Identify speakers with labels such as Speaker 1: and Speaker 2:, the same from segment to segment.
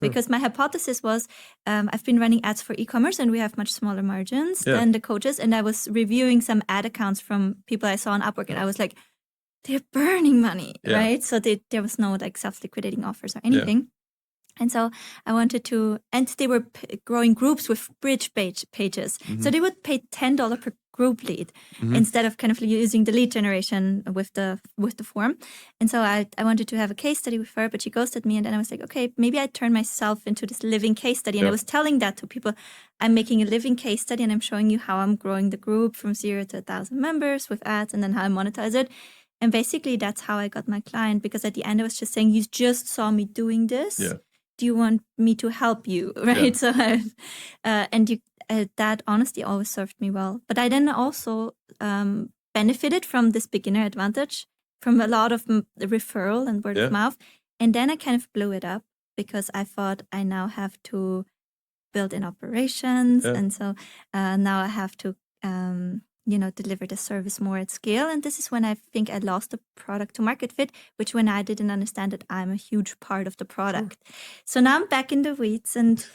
Speaker 1: because my hypothesis was I've been running ads for e-commerce and we have much smaller margins than the coaches. And I was reviewing some ad accounts from people I saw on Upwork and I was like, they're burning money, right? So there was no like self-liquidating offers or anything. And so I wanted to, and they were growing groups with bridge pages. So they would pay $10 per group lead instead of kind of using the lead generation with the form. And so I wanted to have a case study with her, but she ghosted me. And then I was like, okay, maybe I turn myself into this living case study. And I was telling that to people, I'm making a living case study and I'm showing you how I'm growing the group from 0 to 1,000 members with ads and then how I monetize it. And basically that's how I got my client, because at the end I was just saying, you just saw me doing this. Do you want me to help you, right? So that honesty always served me well. But I then also benefited from this beginner advantage, from a lot of referral and word of mouth. And then I kind of blew it up because I thought I now have to build in operations. And so now I have to deliver the service more at scale. And this is when I think I lost the product to market fit, which when I didn't understand that I'm a huge part of the product. So now I'm back in the weeds and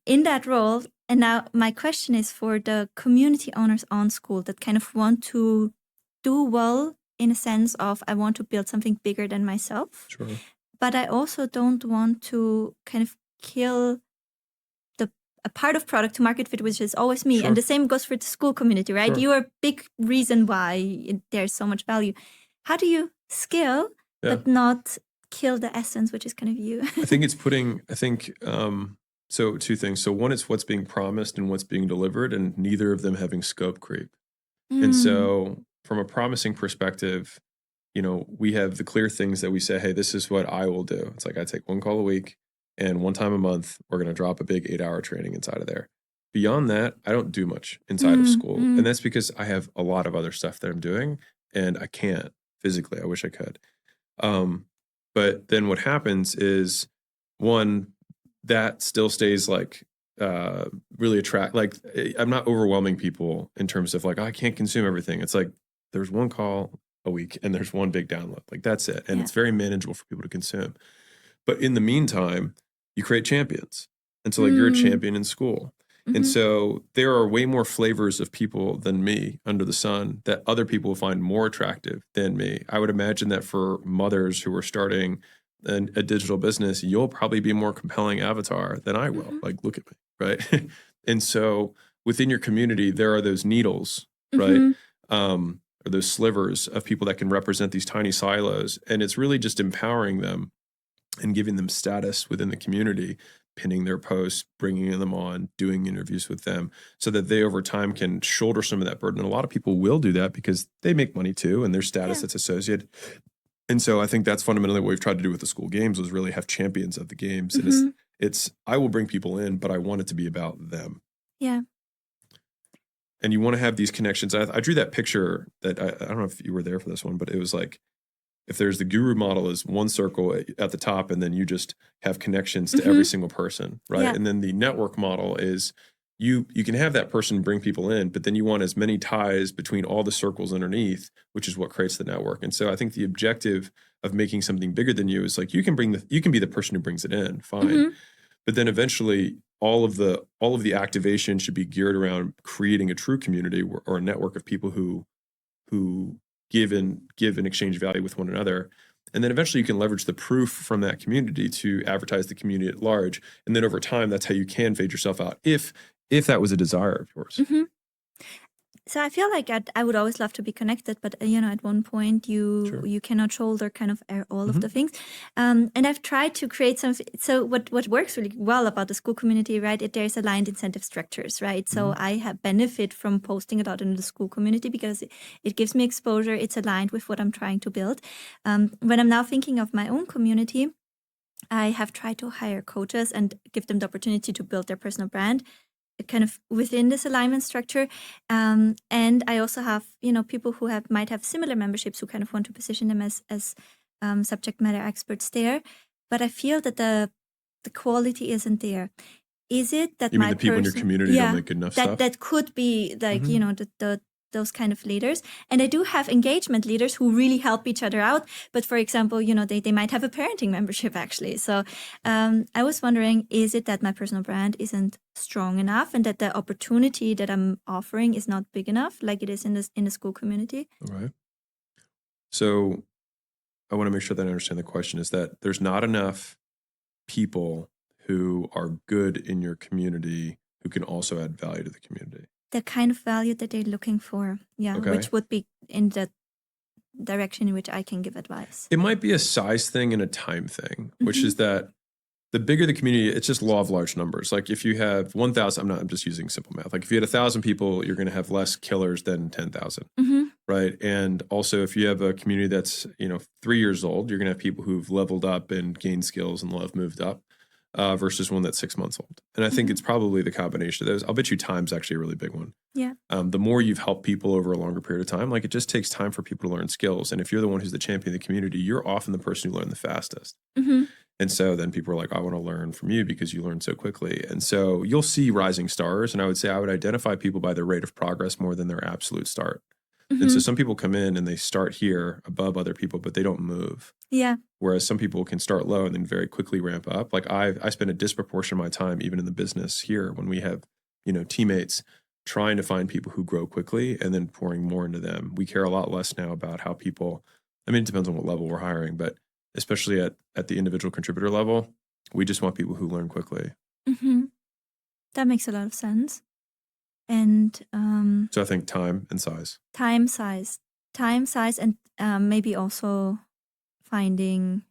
Speaker 1: in that role. And now my question is for the community owners on Skool that kind of want to do well in a sense of I want to build something bigger than myself. But I also don't want to kind of kill a part of product to market fit, which is always me. And the same goes for the Skool community, right? You are a big reason why there's so much value. How do you scale, but not kill the essence, which is kind of you?
Speaker 2: I think it's so two things. So one is what's being promised and what's being delivered, and neither of them having scope creep. And so from a promising perspective, we have the clear things that we say, hey, this is what I will do. It's like I take one call a week. And one time a month, we're going to drop a big 8-hour training inside of there. Beyond that, I don't do much inside of Skool. And that's because I have a lot of other stuff that I'm doing and I can't physically. I wish I could. But then what happens is, one, that still stays like really like I'm not overwhelming people in terms of like, I can't consume everything. It's like there's one call a week and there's one big download. Like that's it. And it's very manageable for people to consume. But in the meantime, you create champions. And so like you're a champion in Skool. And so there are way more flavors of people than me under the sun that other people will find more attractive than me. I would imagine that for mothers who are starting a digital business, you'll probably be a more compelling avatar than I will. Like, look at me, right? And so within your community, there are those needles, right? Or those slivers of people that can represent these tiny silos. And it's really just empowering them and giving them status within the community, pinning their posts, bringing them on, doing interviews with them so that they over time can shoulder some of that burden. And a lot of people will do that because they make money too and their status that's associated. And so I think that's fundamentally what we've tried to do with the Skool games was really have champions of the games. And it's I will bring people in, but I want it to be about them.
Speaker 1: Yeah.
Speaker 2: And you want to have these connections. I drew that picture that I don't know if you were there for this one, but it was like, if there's the guru model is one circle at the top and then you just have connections to every single person, right? Yeah. And then the network model is you can have that person bring people in, but then you want as many ties between all the circles underneath, which is what creates the network. And so I think the objective of making something bigger than you is like you can be the person who brings it in, fine. But then eventually all of the activation should be geared around creating a true community or a network of people who give and exchange value with one another. And then eventually you can leverage the proof from that community to advertise the community at large. And then over time, that's how you can fade yourself out if that was a desire of yours.
Speaker 1: So I feel like I would always love to be connected, but at one point you cannot shoulder kind of all of the things. And I've tried to create some. So what works really well about the Skool community, right? There's aligned incentive structures, right? So I have benefit from posting a lot in the Skool community because it gives me exposure. It's aligned with what I'm trying to build. When I'm now thinking of my own community, I have tried to hire coaches and give them the opportunity to build their personal brand kind of within this alignment structure. And I also have, people who might have similar memberships who kind of want to position them as subject matter experts there. But I feel that the quality isn't there. Is it that
Speaker 2: you mean the people in your community don't make good enough stuff?
Speaker 1: That could be like, the those kind of leaders. And I do have engagement leaders who really help each other out. But for example, they might have a parenting membership actually. So I was wondering, is it that my personal brand isn't strong enough and that the opportunity that I'm offering is not big enough like it is in the Skool community?
Speaker 2: All right. So I want to make sure that I understand the question is that there's not enough people who are good in your community who can also add value to the community.
Speaker 1: The kind of value that they're looking for, which would be in the direction in which I can give advice.
Speaker 2: It might be a size thing and a time thing, which is that the bigger the community, it's just law of large numbers. Like if you have 1,000, I'm just using simple math. Like if you had 1,000 people, you're going to have less killers than 10,000, right? And also if you have a community that's 3 years old, you're going to have people who've leveled up and gained skills and have moved up. Versus one that's 6 months old. And I think it's probably the combination of those. I'll bet you time's actually a really big one.
Speaker 1: Yeah.
Speaker 2: The more you've helped people over a longer period of time, like it just takes time for people to learn skills. And if you're the one who's the champion of the community, you're often the person who learned the fastest. And so then people are like, I want to learn from you because you learned so quickly. And so you'll see rising stars. And I would say I would identify people by their rate of progress more than their absolute start. And so some people come in and they start here above other people, but they don't move.
Speaker 1: Yeah.
Speaker 2: Whereas some people can start low and then very quickly ramp up. Like I spend a disproportion of my time, even in the business here, when we have, teammates trying to find people who grow quickly and then pouring more into them. We care a lot less now about how people, it depends on what level we're hiring, but especially at the individual contributor level, we just want people who learn quickly.
Speaker 1: That makes a lot of sense. And
Speaker 2: so I think time and size.
Speaker 1: Time, size, and maybe also finding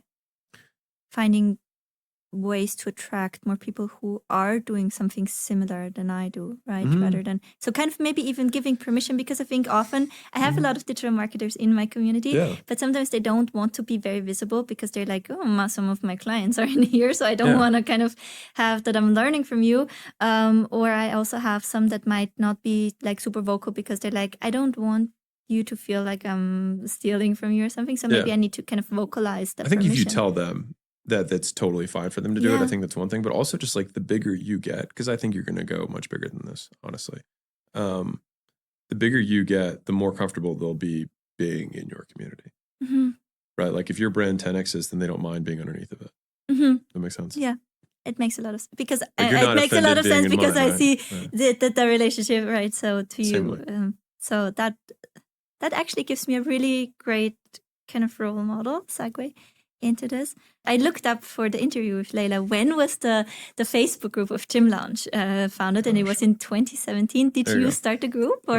Speaker 1: ways to attract more people who are doing something similar than I do, right? Rather than, so kind of maybe even giving permission, because I think often I have a lot of digital marketers in my community, but sometimes they don't want to be very visible because they're like, oh, some of my clients are in here, so I don't want to kind of have that I'm learning from you. Or I also have some that might not be like super vocal because they're like, I don't want you to feel like I'm stealing from you or something. So maybe I need to kind of vocalize that.
Speaker 2: I think
Speaker 1: permission.
Speaker 2: if you tell them that's totally fine for them to do it, I think that's one thing. But also just like the bigger you get, because I think you're going to go much bigger than this, honestly. The bigger you get, the more comfortable they'll be being in your community. Right? Like if your brand 10Xs, then they don't mind being underneath of it. That makes sense?
Speaker 1: Yeah. It makes a lot of because
Speaker 2: like
Speaker 1: it makes a lot of sense because I see
Speaker 2: right.
Speaker 1: the relationship, right? So to you, so that actually gives me a really great kind of role model segue into this. I looked up for the interview with Leila. When was the Facebook group of Gym Lounge founded? And it was in 2017. Did you start the group or?